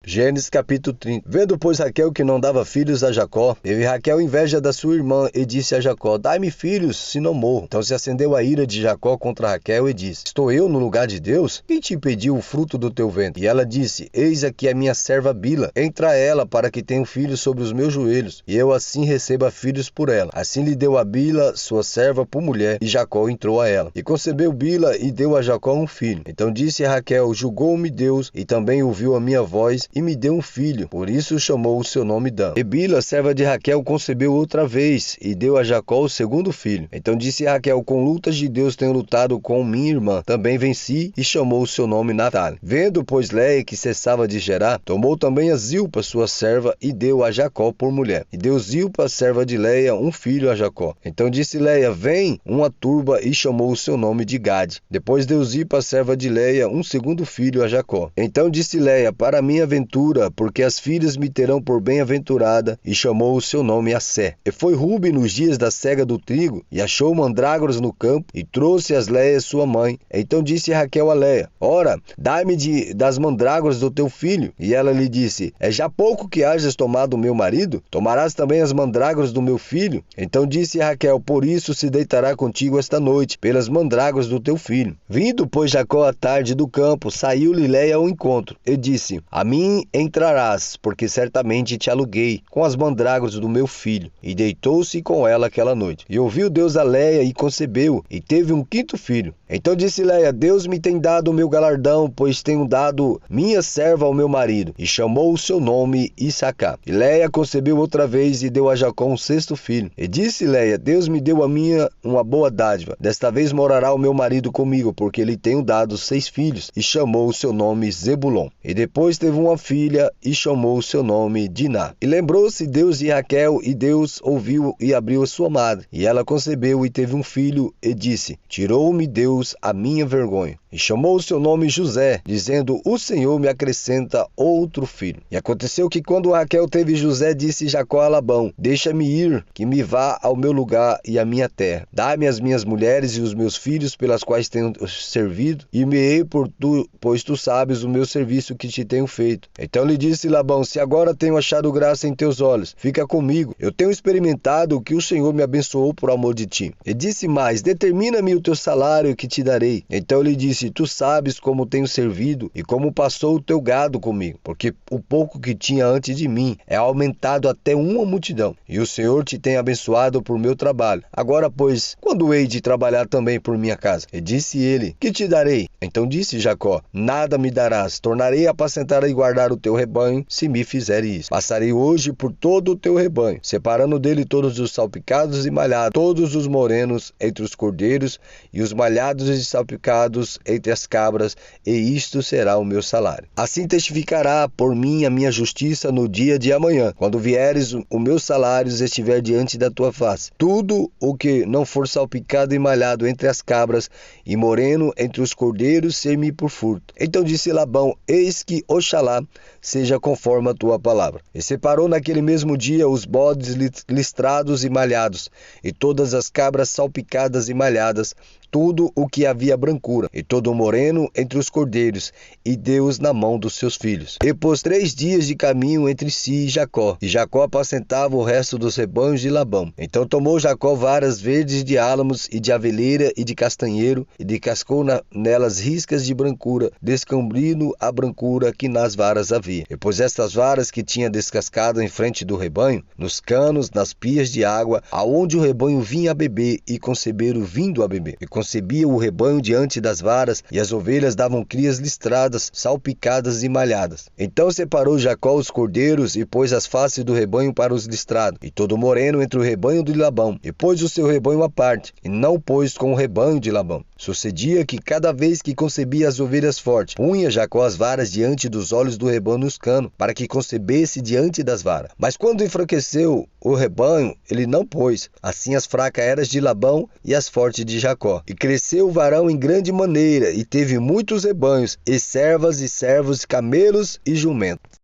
Gênesis capítulo 30. Vendo, pois, Raquel que não dava filhos a Jacó, teve Raquel inveja da sua irmã e disse a Jacó: dai-me filhos, se não morro. Então se acendeu a ira de Jacó contra Raquel e disse: estou eu no lugar de Deus? Quem te impediu o fruto do teu ventre? E ela disse: eis aqui a minha serva Bila, entra ela para que tenha um filho sobre os meus joelhos, e eu assim receba filhos por ela. Assim lhe deu a Bila, sua serva, por mulher, e Jacó entrou a ela. E concebeu Bila e deu a Jacó um filho. Então disse a Raquel: julgou-me Deus, e também ouviu a minha voz, e me deu um filho, por isso chamou o seu nome Dan. E Bila, serva de Raquel, concebeu outra vez, e deu a Jacó o segundo filho. Então disse Raquel: com lutas de Deus tenho lutado com minha irmã, também venci, e chamou o seu nome Naftali. Vendo, pois, Léia que cessava de gerar, tomou também a Zilpa, sua serva, e deu a Jacó por mulher. E deu Zilpa, serva de Léia, um filho a Jacó. Então disse Léia: vem, uma turba, e chamou o seu nome de Gade. Depois deu Zilpa, serva de Léia, um segundo filho a Jacó. Então disse Léia: para minha ventura, porque as filhas me terão por bem-aventurada, e chamou o seu nome Assé. E foi Ruben nos dias da cega do trigo, e achou mandrágoras no campo, e trouxe as Léia sua mãe. Então disse Raquel a Léia: ora, dai-me das mandrágoras do teu filho. E ela lhe disse: é já pouco que hajas tomado o meu marido? Tomarás também as mandrágoras do meu filho? Então disse Raquel: por isso se deitará contigo esta noite, pelas mandrágoras do teu filho. Vindo, pois, Jacó à tarde do campo, saiu-lhe Léia ao encontro, e disse: a mim entrarás, porque certamente te aluguei com as mandrágoras do meu filho. E deitou-se com ela aquela noite. E ouviu Deus a Léia, e concebeu, e teve um quinto filho. Então disse Léia: Deus me tem dado o meu galardão, pois tenho dado minha serva ao meu marido. E chamou o seu nome Issacar. E Léia concebeu outra vez, e deu a Jacó um sexto filho. E disse Léia: Deus me deu a minha uma boa dádiva. Desta vez morará o meu marido comigo, porque lhe tenho dado 6 filhos. E chamou o seu nome Zebulon. E depois teve uma filha, e chamou o seu nome Diná. E lembrou-se Deus de Raquel, e Deus ouviu e abriu a sua madre. E ela concebeu e teve um filho, e disse: tirou-me Deus a minha vergonha. E chamou o seu nome José, dizendo: o Senhor me acrescenta outro filho. E aconteceu que quando Raquel teve José, disse Jacó a Labão: deixa-me ir, que me vá ao meu lugar e à minha terra. Dá-me as minhas mulheres e os meus filhos, pelas quais tenho servido, e me-ei por tu, pois tu sabes o meu serviço que te tenho feito. Então lhe disse Labão: se agora tenho achado graça em teus olhos, fica comigo. Eu tenho experimentado que o Senhor me abençoou por amor de ti. E disse mais: determina-me o teu salário que te darei. Então lhe disse: tu sabes como tenho servido e como passou o teu gado comigo, porque o pouco que tinha antes de mim é aumentado até uma multidão, e o Senhor te tem abençoado por meu trabalho. Agora, pois, quando hei de trabalhar também por minha casa? E disse ele: que te darei? Então disse Jacó: nada me darás, tornarei a apacentar e guardar o teu rebanho, se me fizeres isso. Passarei hoje por todo o teu rebanho, separando dele todos os salpicados e malhados, todos os morenos entre os cordeiros, e os malhados e salpicados entre as cabras, e isto será o meu salário. Assim testificará por mim a minha justiça no dia de amanhã, quando vieres o meu salário estiver diante da tua face. Tudo o que não for salpicado e malhado entre as cabras, e moreno entre os cordeiros, ser-me por furto. Então disse Labão: eis que oxalá seja conforme a tua palavra. E separou naquele mesmo dia os bodes listrados e malhados, e todas as cabras salpicadas e malhadas, tudo o que havia brancura, e todo o moreno entre os cordeiros, e deu-os na mão dos seus filhos. E pôs 3 dias de caminho entre si e Jacó apacentava o resto dos rebanhos de Labão. Então tomou Jacó varas verdes de álamos, e de aveleira, e de castanheiro, e descascou nelas riscas de brancura, descobrindo a brancura que nas varas havia. E pôs estas varas que tinha descascado em frente do rebanho, nos canos, nas pias de água, aonde o rebanho vinha a beber, e conceberam vindo a beber. E concebia o rebanho diante das varas, e as ovelhas davam crias listradas, salpicadas e malhadas. Então separou Jacó os cordeiros, e pôs as faces do rebanho para os listrados, e todo moreno entre o rebanho de Labão, e pôs o seu rebanho à parte, e não pôs com o rebanho de Labão. Sucedia que cada vez que concebia as ovelhas fortes, punha Jacó as varas diante dos olhos do rebanho nos canos, para que concebesse diante das varas. Mas quando enfraqueceu o rebanho, ele não pôs. Assim as fracas eram de Labão e as fortes de Jacó. E cresceu o varão em grande maneira, e teve muitos rebanhos, e servas e servos, camelos e jumentos.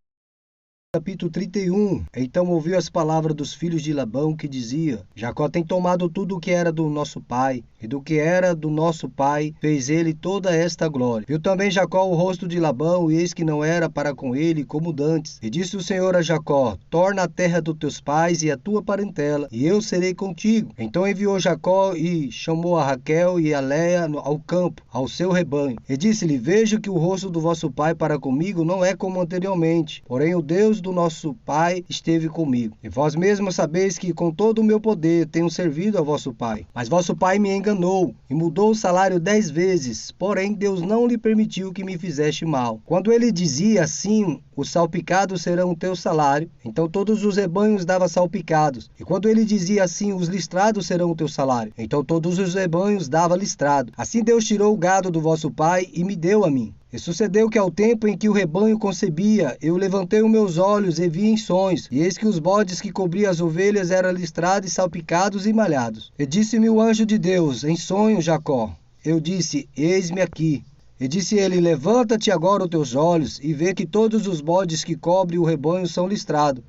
Capítulo 31. Então ouviu as palavras dos filhos de Labão, que dizia: Jacó tem tomado tudo o que era do nosso pai, e do que era do nosso pai fez ele toda esta glória. Viu também Jacó o rosto de Labão, e eis que não era para com ele como dantes. E disse o Senhor a Jacó: Torna a terra dos teus pais e a tua parentela, e eu serei contigo. Então enviou Jacó e chamou a Raquel e a Léia ao campo, ao seu rebanho. E disse-lhe: Vejo que o rosto do vosso pai para comigo não é como anteriormente, porém o Deus do nosso pai esteve comigo. E vós mesmos sabeis que com todo o meu poder tenho servido a vosso pai. Mas vosso pai me enganou e mudou o salário 10 vezes, porém Deus não lhe permitiu que me fizesse mal. Quando ele dizia assim: os salpicados serão o teu salário, então todos os rebanhos dava salpicados. E quando ele dizia assim: os listrados serão o teu salário, então todos os rebanhos dava listrado. Assim Deus tirou o gado do vosso pai e me deu a mim. E sucedeu que ao tempo em que o rebanho concebia, eu levantei os meus olhos e vi em sonhos, e eis que os bodes que cobriam as ovelhas eram listrados, salpicados e malhados. E disse-me o anjo de Deus, em sonho, Jacó. Eu disse: eis-me aqui. E disse ele: levanta-te agora os teus olhos, e vê que todos os bodes que cobrem o rebanho são listrados,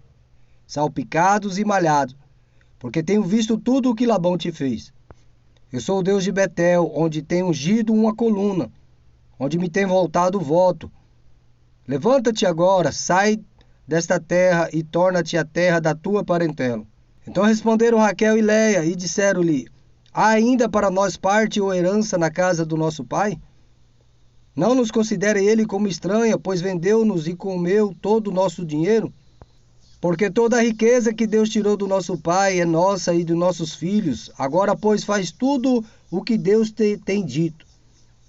salpicados e malhados, porque tenho visto tudo o que Labão te fez. Eu sou o Deus de Betel, onde tem ungido uma coluna, onde me tem voltado o voto. Levanta-te agora, sai desta terra e torna-te a terra da tua parentela. Então responderam Raquel e Léia e disseram-lhe: há ainda para nós parte ou herança na casa do nosso pai? Não nos considere ele como estranha, pois vendeu-nos e comeu todo o nosso dinheiro? Porque toda a riqueza que Deus tirou do nosso pai é nossa e dos nossos filhos. Agora, pois, faz tudo o que Deus tem dito.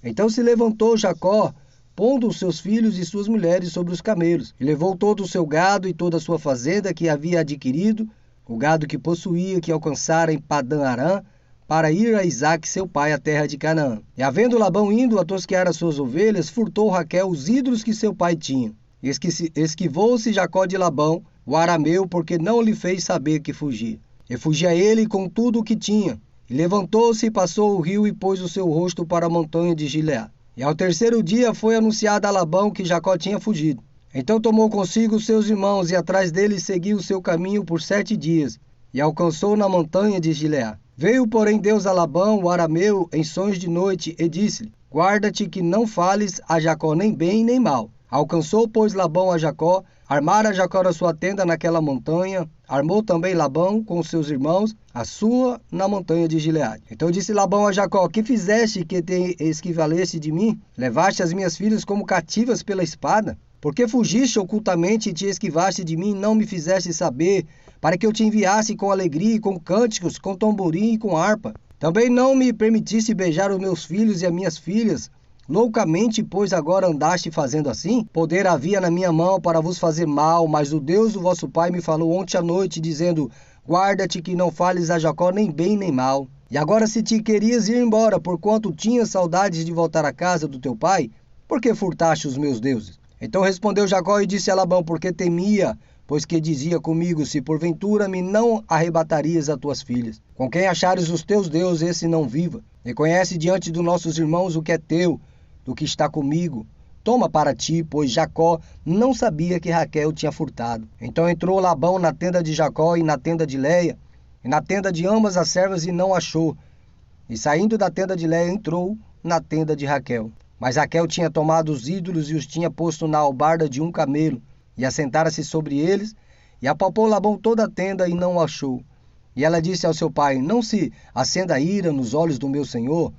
Então se levantou Jacó, pondo os seus filhos e suas mulheres sobre os camelos, e levou todo o seu gado e toda a sua fazenda que havia adquirido, o gado que possuía, que alcançara em Padã-Arã, para ir a Isaque seu pai à terra de Canaã. E havendo Labão indo a tosquear as suas ovelhas, furtou Raquel os ídolos que seu pai tinha. Esquivou-se Jacó de Labão, o arameu, porque não lhe fez saber que fugia. E fugia ele com tudo o que tinha. E levantou-se e passou o rio e pôs o seu rosto para a montanha de Gileade. E ao terceiro dia foi anunciado a Labão que Jacó tinha fugido. Então tomou consigo os seus irmãos e atrás dele seguiu o seu caminho por 7 dias, e alcançou na montanha de Gileade. Veio, porém, Deus a Labão, o arameu, em sonhos de noite, e disse-lhe: guarda-te que não fales a Jacó nem bem nem mal. Alcançou, pois, Labão a Jacó, armara Jacó a sua tenda naquela montanha, armou também Labão com os seus irmãos, a sua na montanha de Gileade. Então disse Labão a Jacó: que fizeste que te esquivaleste de mim? Levaste as minhas filhas como cativas pela espada? Porque fugiste ocultamente e te esquivaste de mim, não me fizeste saber, para que eu te enviasse com alegria, com cânticos, com tamborim e com harpa? Também não me permitiste beijar os meus filhos e as minhas filhas, loucamente, pois agora andaste fazendo assim? Poder havia na minha mão para vos fazer mal, mas o Deus do vosso pai me falou ontem à noite, dizendo: guarda-te que não fales a Jacó nem bem nem mal. E agora, se te querias ir embora, porquanto tinhas saudades de voltar à casa do teu pai, por que furtaste os meus deuses? Então respondeu Jacó e disse a Labão: porque temia, pois que dizia comigo: se porventura me não arrebatarias as tuas filhas. Com quem achares os teus deuses, esse não viva. Reconhece diante dos nossos irmãos o que é teu, do que está comigo. Toma para ti, pois Jacó não sabia que Raquel tinha furtado. Então entrou Labão na tenda de Jacó e na tenda de Léia, e na tenda de ambas as servas, e não achou. E saindo da tenda de Léia, entrou na tenda de Raquel. Mas Raquel tinha tomado os ídolos e os tinha posto na albarda de um camelo, e assentara-se sobre eles, e apalpou Labão toda a tenda e não o achou. E ela disse ao seu pai: não se acenda a ira nos olhos do meu senhor,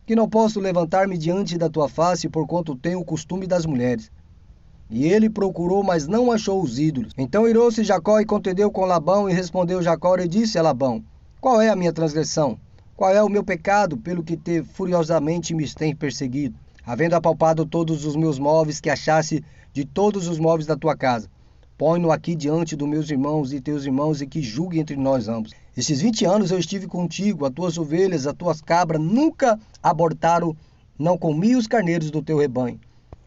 que não posso levantar-me diante da tua face, porquanto tenho o costume das mulheres. E ele procurou, mas não achou os ídolos. Então irou-se Jacó e contendeu com Labão, e respondeu Jacó e disse a Labão: qual é a minha transgressão? Qual é o meu pecado, pelo que furiosamente me tem perseguido? Havendo apalpado todos os meus móveis que achasse de todos os móveis da tua casa, põe-no aqui diante dos meus irmãos e teus irmãos, e que julgue entre nós ambos. Estes 20 anos eu estive contigo, as tuas ovelhas, as tuas cabras nunca abortaram, não comi os carneiros do teu rebanho.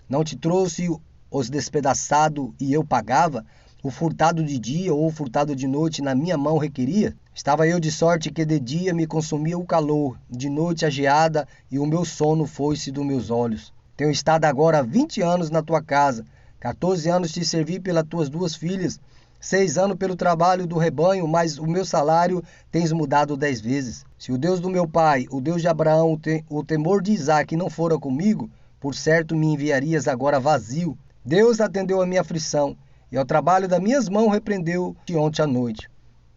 Não te trouxe os despedaçados e eu pagava? O furtado de dia ou o furtado de noite na minha mão requeria? Estava eu de sorte que de dia me consumia o calor, de noite a geada, e o meu sono foi-se dos meus olhos. Tenho estado agora 20 anos na tua casa, 14 anos te servi pelas tuas 2 filhas, 6 anos pelo trabalho do rebanho, mas o meu salário tens mudado 10 vezes. Se o Deus do meu pai, o Deus de Abraão, o temor de Isaque não fora comigo, por certo me enviarias agora vazio. Deus atendeu a minha aflição, e ao trabalho das minhas mãos repreendeu-te ontem à noite.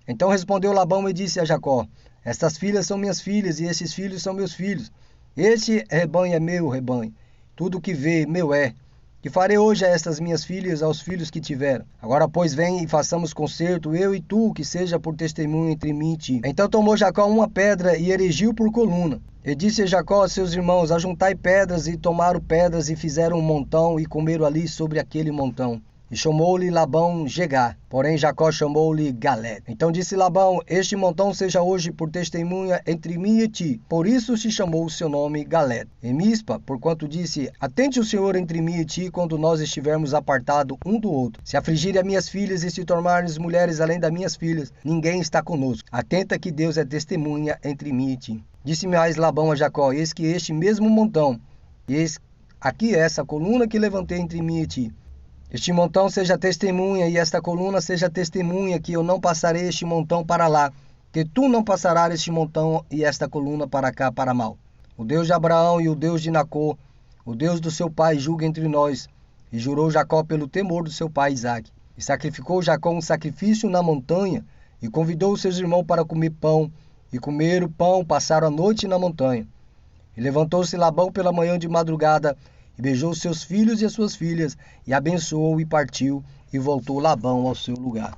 Então respondeu Labão e disse a Jacó: estas filhas são minhas filhas, e esses filhos são meus filhos. Este rebanho é meu rebanho, tudo que vê, meu é. Que farei hoje a estas minhas filhas, aos filhos que tiveram? Agora, pois, vem e façamos concerto, eu e tu, que seja por testemunho entre mim e ti. Então tomou Jacó uma pedra e erigiu por coluna. E disse a Jacó a seus irmãos: ajuntai pedras, e tomaram pedras, e fizeram um montão, e comeram ali sobre aquele montão. E chamou-lhe Labão Gegá, porém Jacó chamou-lhe Galed. Então disse Labão: este montão seja hoje por testemunha entre mim e ti. Por isso se chamou o seu nome Galed. E Mispa, porquanto disse: atente o Senhor entre mim e ti, quando nós estivermos apartados um do outro. Se afligirem as minhas filhas e se tornarem mulheres além das minhas filhas, ninguém está conosco. Atenta que Deus é testemunha entre mim e ti. Disse mais Labão a Jacó: eis que este mesmo montão, eis aqui essa coluna que levantei entre mim e ti. Este montão seja testemunha, e esta coluna seja testemunha, que eu não passarei este montão para lá, que tu não passarás este montão e esta coluna para cá para mal. O Deus de Abraão e o Deus de Nacor, o Deus do seu pai, julga entre nós. E jurou Jacó pelo temor do seu pai Isaque. E sacrificou Jacó um sacrifício na montanha, e convidou os seus irmãos para comer pão. E comeram pão, passaram a noite na montanha. E levantou-se Labão pela manhã de madrugada, e beijou seus filhos e as suas filhas, e abençoou e partiu, e voltou Labão ao seu lugar.